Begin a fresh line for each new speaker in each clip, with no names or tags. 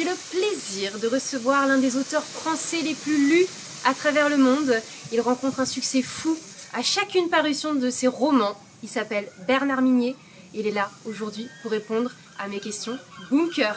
j'ai le plaisir de recevoir l'un des auteurs français les plus lus à travers le monde. Il rencontre un succès fou à chacune parution de ses romans. Il s'appelle Bernard Minier. Il est là aujourd'hui pour répondre à mes questions. Bunker.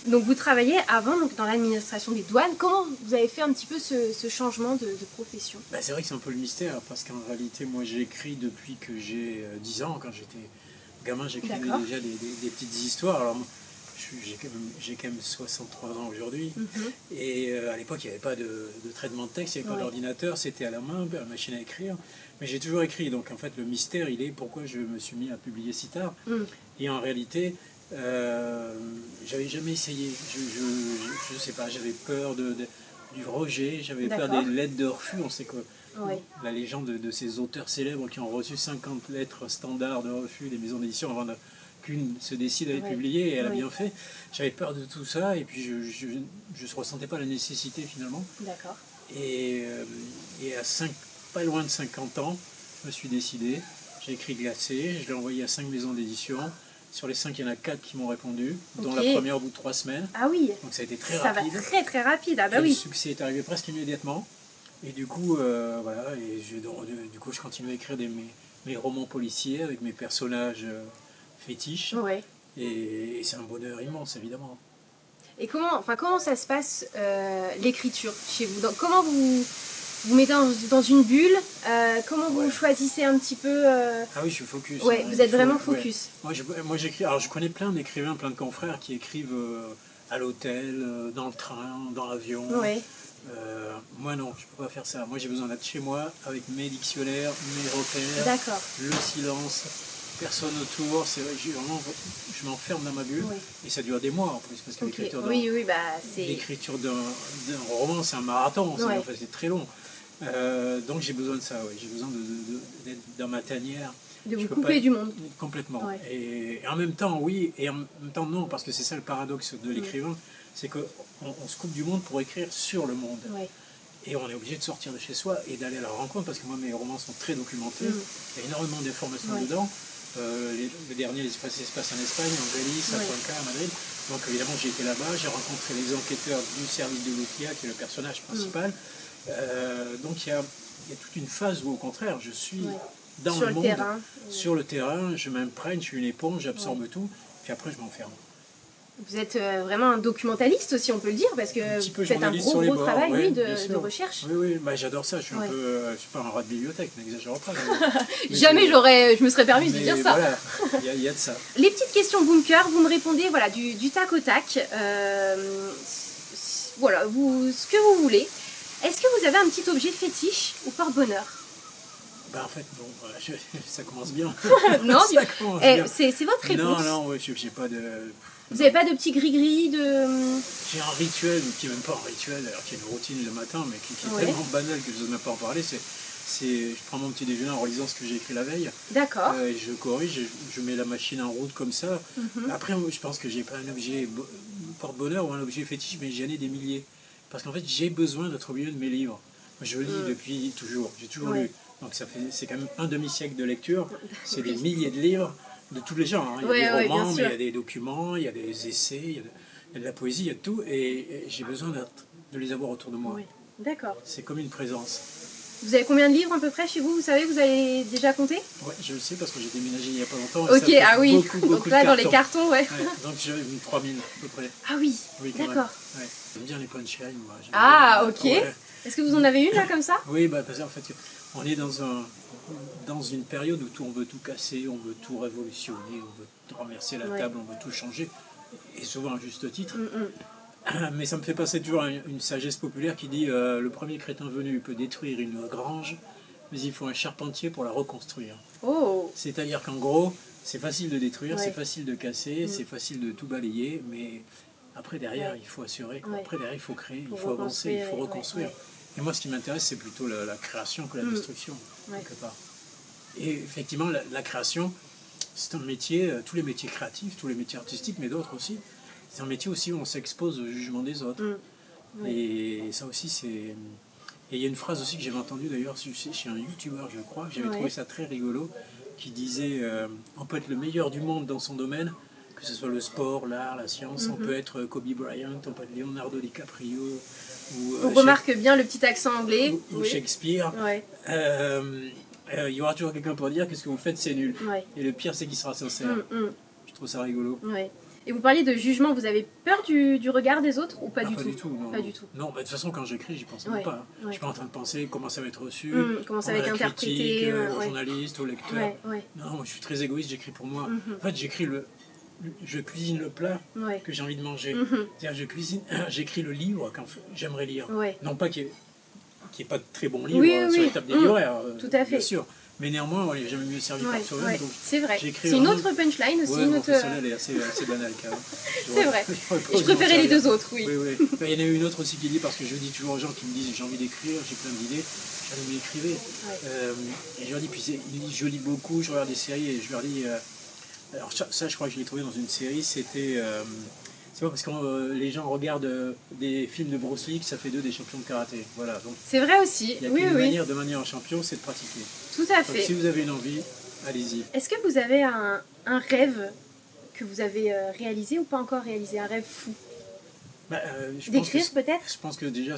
Donc vous travaillez avant dans l'administration des douanes. Comment vous avez fait un petit peu ce changement de profession?
C'est vrai que c'est un peu le mystère, parce qu'en réalité, moi j'écris depuis que j'ai 10 ans. Quand j'étais gamin, j'écrivais déjà des petites histoires. Alors j'ai quand même 63 ans aujourd'hui. Et à l'époque, il n'y avait pas de traitement de texte, il n'y avait pas d'ordinateur, c'était à la main, à la machine à écrire. Mais j'ai toujours écrit, donc en fait le mystère, il est pourquoi je me suis mis à publier si tard. Et en réalité, j'avais jamais essayé, je sais pas, j'avais peur du rejet, j'avais peur des lettres de refus. On sait que la légende de ces auteurs célèbres qui ont reçu 50 lettres standards de refus des maisons d'édition avant qu'une se décide à les publier, et elle a bien fait. J'avais peur de tout ça, et puis je ne ressentais pas la nécessité finalement. Et pas loin de 50 ans, je me suis décidé, j'ai écrit Glacé, je l'ai envoyé à 5 maisons d'édition. Sur les 5, il y en a 4 qui m'ont répondu, dont la première au bout de 3 semaines.
Ah oui.
Donc ça a été très rapide.
Ça va très rapide, ah bah oui.
Le succès est arrivé presque immédiatement. Et du coup, voilà, et du coup, je continue à écrire mes romans policiers avec mes personnages fétiches. Et c'est un bonheur immense, évidemment.
Et comment ça se passe, l'écriture chez vous? Comment vous mettez dans une bulle, comment vous choisissez un petit peu
Ah oui, je suis focus.
Vous êtes vraiment focus.
Moi j'écris, alors je connais plein d'écrivains, plein de confrères qui écrivent à l'hôtel, dans le train, dans l'avion. Moi non, je ne peux pas faire ça. Moi j'ai besoin d'être chez moi avec mes dictionnaires, mes repères, le silence, personne autour. C'est vrai, je m'enferme dans ma bulle et ça dure des mois en plus, parce que l'écriture d'un roman, c'est un marathon, c'est très long. Donc j'ai besoin de ça, j'ai besoin d'être dans ma tanière.
De vous couper du monde.
Complètement. Et en même temps, oui, et en même temps, non, parce que c'est ça le paradoxe de l'écrivain, c'est qu'on se coupe du monde pour écrire sur le monde. Et on est obligé de sortir de chez soi et d'aller à la rencontre, parce que moi, mes romans sont très documentés, il y a énormément d'informations dedans. Le dernier se passe en Espagne, en Galice, à Cuenca, à Madrid. Donc évidemment, j'ai été là-bas, j'ai rencontré les enquêteurs du service de Lucia, qui est le personnage principal. Donc il y a toute une phase où au contraire je suis dans le monde, sur le terrain, je m'imprègne, je suis une éponge, j'absorbe tout, puis après je m'enferme.
Vous êtes vraiment un documentaliste aussi, on peut le dire, parce que vous faites un gros travail de recherche.
Oui, j'adore ça, je suis pas un rat de bibliothèque, n'exagérons pas.
Jamais je me serais permis de dire ça.
Voilà, il y a de ça.
Les petites questions bunker, vous me répondez du tac au tac, voilà, ce que vous voulez. Est-ce que vous avez un petit objet fétiche ou porte-bonheur?
En fait, bon, ça commence bien.
Non, c'est votre réponse.
Non, j'ai pas de...
Vous n'avez pas de petit gris-gris
J'ai un rituel, qui n'est même pas un rituel, alors qui est une routine le matin, mais qui est tellement banal que je n'ose même pas en parler. Je prends mon petit déjeuner en relisant ce que j'ai écrit la veille. Et je corrige, je mets la machine en route comme ça. Après, je pense que j'ai pas un objet porte-bonheur ou un objet fétiche, mais j'en ai des milliers. Parce qu'en fait, j'ai besoin d'être au milieu de mes livres. Je lis depuis toujours, j'ai toujours lu. Donc c'est quand même un demi-siècle de lecture. C'est des milliers de livres de tous les genres. Il y a des romans, mais il y a des documents, il y a des essais, il y a de la poésie, il y a de tout. Et j'ai besoin de les avoir autour de moi. C'est comme une présence.
Vous avez combien de livres à peu près chez vous? Vous savez, vous avez déjà compté?
Oui, je le sais parce que j'ai déménagé il n'y a pas longtemps.
Donc là, dans les cartons,
donc j'ai 3000 à peu près.
Ah oui, d'accord.
J'aime bien les punchlines, moi.
Ok. Est-ce que vous en avez une là comme ça?
Oui, parce qu'en fait, on est dans une période où on veut tout casser, on veut tout révolutionner, on veut renverser la table, on veut tout changer, et souvent à juste titre. Mais ça me fait passer toujours une sagesse populaire qui dit le premier crétin venu peut détruire une grange, mais il faut un charpentier pour la reconstruire. C'est-à-dire qu'en gros, c'est facile de détruire, c'est facile de casser, c'est facile de tout balayer, mais après derrière, il faut assurer, après derrière, il faut créer, il faut avancer, il faut reconstruire. Et moi, ce qui m'intéresse, c'est plutôt la création que la destruction, quelque part. Et effectivement, la création, c'est un métier, tous les métiers créatifs, tous les métiers artistiques, mais d'autres aussi, c'est un métier aussi où on s'expose au jugement des autres. Et ça aussi, c'est... Et il y a une phrase aussi que j'avais entendue d'ailleurs chez un youtubeur, je crois, que j'avais trouvé ça très rigolo, qui disait on peut être le meilleur du monde dans son domaine, que ce soit le sport, l'art, la science, on peut être Kobe Bryant, on peut être Leonardo DiCaprio,
on remarque bien le petit accent anglais.
Ou Shakespeare.
Ouais.
Il y aura toujours quelqu'un pour dire que ce que vous faites c'est nul. Et le pire c'est qu'il sera sincère. Je trouve ça rigolo.
Et vous parliez de jugement, vous avez peur du regard des autres ou pas du tout?
Pas du tout, non.
Pas du tout.
Non, de toute façon quand j'écris j'y pense même pas. Je suis pas en train de penser comment ça va être reçu,
comment ça va être interprété,
aux journalistes, aux lecteurs. Non, moi je suis très égoïste, j'écris pour moi. En fait je cuisine le plat que j'ai envie de manger. C'est-à-dire j'écris le livre quand j'aimerais lire. Non pas qu'il n'y ait pas de très bons livres sur les tables des libraires,
tout à fait.
bien sûr. Mais néanmoins, on n'est jamais mieux servi par soi-même.
C'est vrai. C'est une autre punchline aussi.
Celle-là, elle est assez banale quand même.
C'est vrai. Je préférais les deux autres, oui.
Il y en a eu une autre aussi qui dit, parce que je dis toujours aux gens qui me disent j'ai envie d'écrire, j'ai plein d'idées, j'allais m'écrivez. Et je leur dis, puis je lis beaucoup, je regarde des séries et je leur dis. Alors ça, je crois que je l'ai trouvé dans une série, c'était... c'est pas parce que les gens regardent des films de Bruce Lee que ça fait d'eux des champions de karaté. Voilà, donc
c'est vrai aussi.
Il y a une manière de manière en champion, c'est de pratiquer.
Tout à fait.
Donc, si vous avez une envie, allez-y.
Est-ce que vous avez un rêve que vous avez réalisé ou pas encore réalisé? Un rêve fou? D'écrire peut-être?
Je pense que déjà,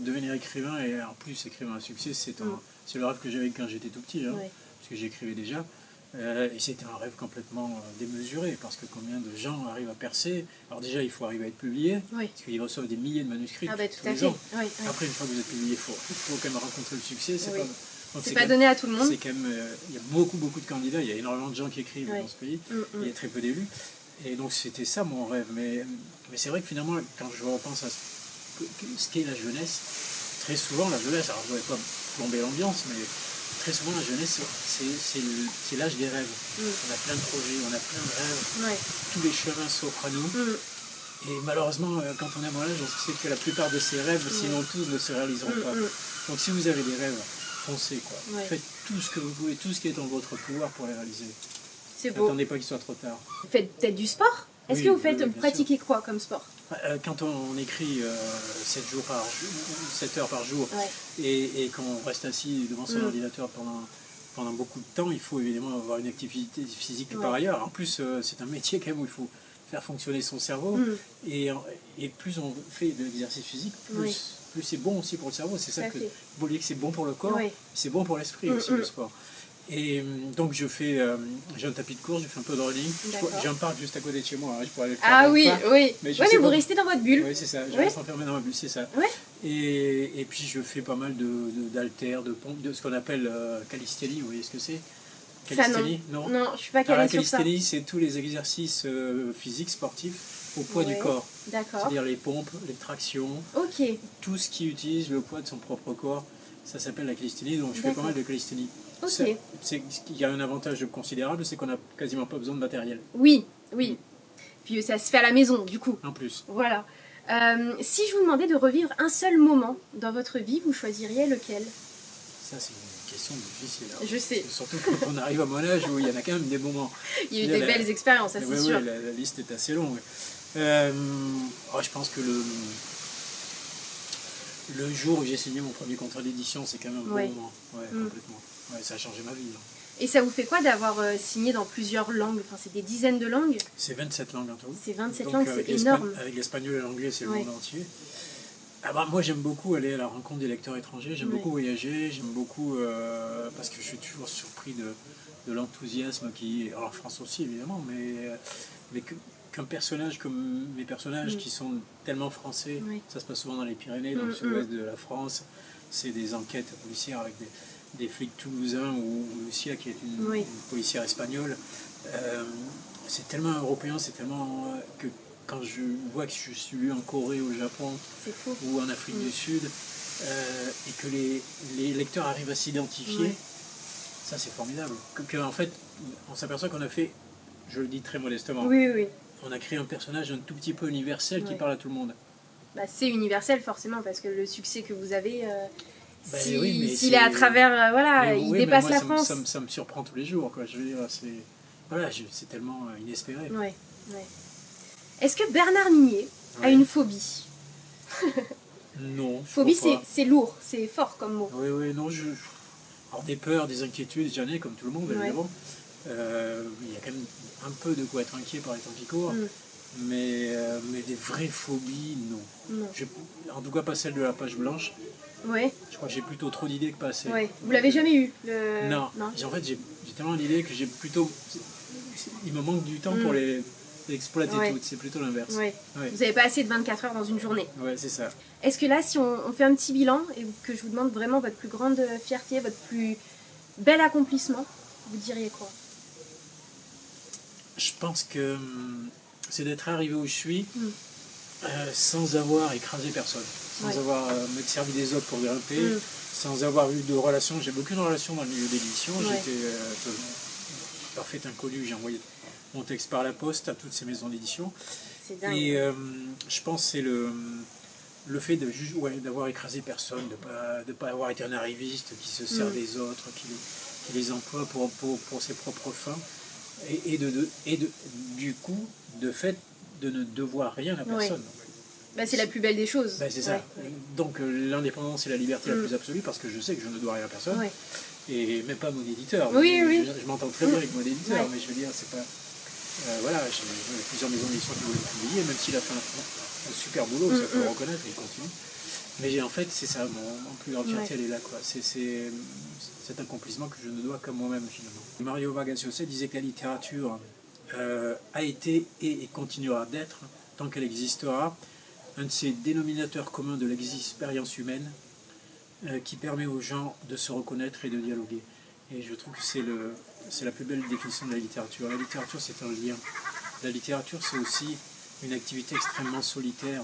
devenir écrivain, et en plus écrivain à succès, c'est le rêve que j'avais quand j'étais tout petit, parce que j'écrivais déjà. Et c'était un rêve complètement démesuré, parce que combien de gens arrivent à percer. Alors déjà, il faut arriver à être publié, parce qu'ils reçoivent des milliers de manuscrits tous les ans. Après, une fois que vous êtes publié, il faut quand même rencontrer le succès.
C'est pas donné à tout le monde.
C'est quand même, il y a beaucoup de candidats, il y a énormément de gens qui écrivent dans ce pays, il y a très peu d'élus. Et donc c'était ça mon rêve. Mais c'est vrai que finalement, quand je repense à ce qu'est la jeunesse, très souvent la jeunesse, alors je ne voudrais pas plomber l'ambiance, mais très souvent, la jeunesse, c'est l'âge des rêves. On a plein de projets, on a plein de rêves. Tous les chemins s'offrent à nous. Et malheureusement, quand on est à mon âge, on sait que la plupart de ces rêves, sinon tous, ne se réaliseront pas. Donc si vous avez des rêves, foncez, quoi. Faites tout ce que vous pouvez, tout ce qui est en votre pouvoir pour les réaliser.
C'est beau.
N'attendez pas qu'il soit trop tard.
Vous faites peut-être du sport? Est-ce que vous pratiquez quoi comme sport?
Quand on écrit 7 heures par jour et qu'on reste assis devant son ordinateur pendant beaucoup de temps, il faut évidemment avoir une activité physique par ailleurs. En plus, c'est un métier quand même où il faut faire fonctionner son cerveau. Et plus on fait de l'exercice physique, plus c'est bon aussi pour le cerveau. C'est ça que vous voyez que c'est bon pour le corps, c'est bon pour l'esprit aussi le sport. Et donc j'ai un tapis de course, je fais un peu de running. J'ai un parc juste à côté de chez moi, je pourrais aller le faire.
Ah oui, oui.
Mais
vous restez dans votre bulle.
Oui, c'est ça, je reste enfermé dans ma bulle, c'est ça. Et puis je fais pas mal d'haltères, de pompes, de ce qu'on appelle calisthénie, vous voyez ce que c'est? Calisthénie, non,
je ne suis pas calée sur ça.
La calisthénie, c'est tous les exercices physiques, sportifs, au poids du corps. C'est-à-dire les pompes, les tractions, tout ce qui utilise le poids de son propre corps, ça s'appelle la calisthénie, donc je fais pas mal de calisthénie. Il y a un avantage considérable, c'est qu'on n'a quasiment pas besoin de matériel.
Oui. Puis ça se fait à la maison, du coup.
En plus.
Voilà. Si je vous demandais de revivre un seul moment dans votre vie, vous choisiriez lequel?
Ça, c'est une question difficile.
Je sais.
Surtout quand on arrive à mon âge où il y en a quand même des moments.
Il y a eu des belles expériences, ça c'est sûr.
Oui, la liste est assez longue. Je pense que le jour où j'ai signé mon premier contrat d'édition, c'est quand même un bon moment. Complètement. Ça a changé ma vie.
Et ça vous fait quoi d'avoir signé dans plusieurs langues? Enfin, c'est des dizaines de langues?
C'est 27 langues en tout.
C'est 27 langues, c'est énorme.
Avec l'espagnol et l'anglais, c'est le monde entier. Moi, j'aime beaucoup aller à la rencontre des lecteurs étrangers, j'aime beaucoup voyager, j'aime beaucoup... parce que je suis toujours surpris de l'enthousiasme qui... Alors, en France aussi, évidemment, mais qu'un personnage comme mes personnages qui sont tellement français, ça se passe souvent dans les Pyrénées, dans le sud-ouest de la France, c'est des enquêtes policières avec des flics toulousains ou Lucia qui est une policière espagnole. C'est tellement européen, c'est tellement que quand je vois que je suis lu en Corée, au Japon ou en Afrique du Sud et que les lecteurs arrivent à s'identifier, ça c'est formidable. En fait, on s'aperçoit qu'on a fait, je le dis très modestement, on a créé un personnage un tout petit peu universel qui parle à tout le monde.
C'est universel forcément parce que le succès que vous avez... s'il est à travers, il dépasse la France.
Ça me surprend tous les jours, quoi. Je veux dire, c'est tellement inespéré.
Est-ce que Bernard Mignot a une phobie?
Non.
Phobie, c'est lourd, c'est fort comme mot.
Oui, non, alors des peurs, des inquiétudes, j'en ai comme tout le monde, évidemment. Il y a quand même un peu de quoi être inquiet par les temps qui courent. Mais des vraies phobies, non. En tout cas, pas celle de la page blanche.
Oui.
Je crois que j'ai plutôt trop d'idées que pas assez.
Oui. Vous l'avez jamais eu
Non. En fait, j'ai tellement d'idées que j'ai plutôt... Il me manque du temps pour les exploiter toutes. C'est plutôt l'inverse.
Oui. Vous n'avez pas assez de 24 heures dans une journée.
Oui, c'est ça.
Est-ce que là, si on fait un petit bilan et que je vous demande vraiment votre plus grande fierté, votre plus bel accomplissement, vous diriez quoi?
Je pense que c'est d'être arrivé où je suis sans avoir écrasé personne, sans avoir me servi des autres pour grimper, sans avoir eu de relations. J'ai aucune relation dans le milieu d'édition. J'étais parfait inconnu. J'ai envoyé mon texte par la poste à toutes ces maisons d'édition.
C'est dingue.
Et je pense que c'est le fait d'avoir écrasé personne, de pas avoir été un arriviste qui se sert des autres, qui les emploie pour ses propres fins. Et du coup, de fait, de ne devoir rien à personne.
Bah, c'est la plus belle des choses.
Bah, c'est ça. Donc l'indépendance et la liberté la plus absolue, parce que je sais que je ne dois rien à personne. Et même pas à mon éditeur. Je m'entends très bien avec mon éditeur, mais je veux dire, c'est pas... voilà, j'ai plusieurs maisons d'édition qui voulaient publier, même s'il a fait un super boulot, ça faut le reconnaître, il continue. Mais en fait, c'est ça, mon plus grande fierté, elle est là, quoi. C'est cet accomplissement que je ne dois qu'à moi-même, finalement. Mario Vargas Llosa disait que la littérature a été et continuera d'être, tant qu'elle existera, un de ces dénominateurs communs de l'expérience humaine qui permet aux gens de se reconnaître et de dialoguer. Et je trouve que c'est la plus belle définition de la littérature. La littérature, c'est un lien. La littérature, c'est aussi une activité extrêmement solitaire.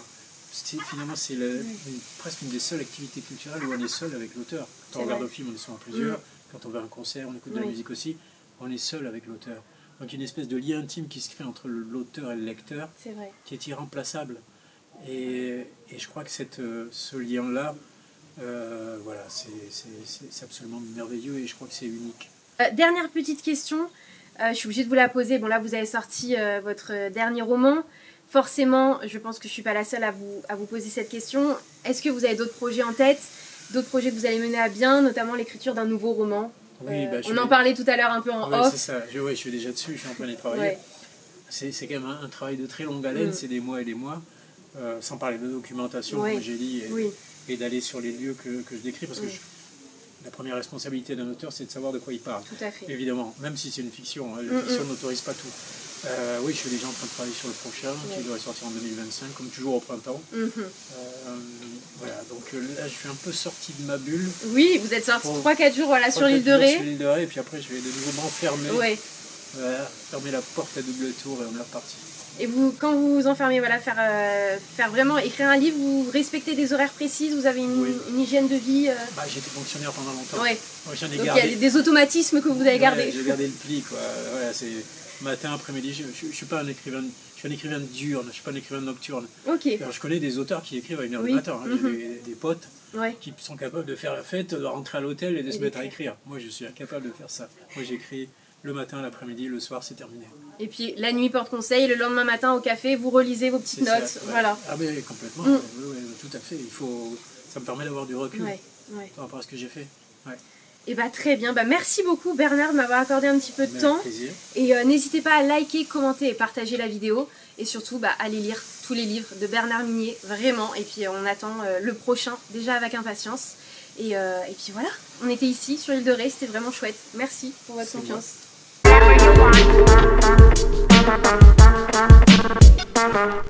Finalement, c'est presque une des seules activités culturelles où on est seul avec l'auteur. Quand on regarde un film, on est souvent plusieurs. Quand on va à un concert, on écoute de la musique aussi, on est seul avec l'auteur. Donc une espèce de lien intime qui se crée entre l'auteur et le lecteur, qui est irremplaçable. Et je crois que ce lien-là, voilà, c'est absolument merveilleux et je crois que c'est unique.
Dernière petite question, je suis obligée de vous la poser. Bon là, vous avez sorti votre dernier roman. Forcément, je pense que je ne suis pas la seule à vous poser cette question. Est-ce que vous avez d'autres projets en tête, d'autres projets que vous allez mener à bien, notamment l'écriture d'un nouveau roman? On en parlait tout à l'heure un peu en off.
C'est ça, je suis déjà dessus, je suis en train d'y travailler. C'est quand même un travail de très longue haleine, c'est des mois et des mois, sans parler de documentation, comme j'ai dit, et d'aller sur les lieux que je décris, parce que la première responsabilité d'un auteur, c'est de savoir de quoi il parle.
Tout à fait.
Évidemment, même si c'est une fiction, la fiction n'autorise pas tout. Oui, je suis déjà en train de travailler sur le prochain, qui devrait sortir en 2025, comme toujours au printemps. Voilà, donc là, je suis un peu sorti de ma bulle.
Oui, vous êtes sorti 3-4 jours sur l'île de Ré.
Sur l'île de Ré, et puis après, je vais de nouveau m'enfermer. Fermer la porte à double tour, et on est reparti.
Et vous, quand vous vous enfermez, voilà, faire vraiment écrire un livre, vous respectez des horaires précises, vous avez une hygiène de vie
J'étais fonctionnaire pendant longtemps.
Donc il y a des automatismes que vous avez gardés.
J'ai gardé le pli, quoi. Voilà, c'est matin, après-midi. Je suis pas un écrivain. Je suis un écrivain diurne, je suis pas un écrivain nocturne. Alors, je connais des auteurs qui écrivent à 1h du matin. J'ai des potes qui sont capables de faire la fête, de rentrer à l'hôtel et de se mettre à écrire. Moi, je suis incapable de faire ça. Moi, j'écris le matin, l'après-midi, le soir, c'est terminé.
Et puis la nuit porte conseil, le lendemain matin au café, vous relisez vos petites notes. Voilà.
Ah mais complètement, tout à fait. Ça me permet d'avoir du recul par rapport à ce que j'ai fait.
Et très bien, merci beaucoup Bernard de m'avoir accordé un petit peu de temps.
Plaisir.
Et n'hésitez pas à liker, commenter et partager la vidéo. Et surtout, allez lire tous les livres de Bernard Minier, vraiment. Et puis on attend le prochain, déjà avec impatience. Et puis voilà, on était ici sur l'île de Ré, c'était vraiment chouette. Merci pour votre confiance. Moi.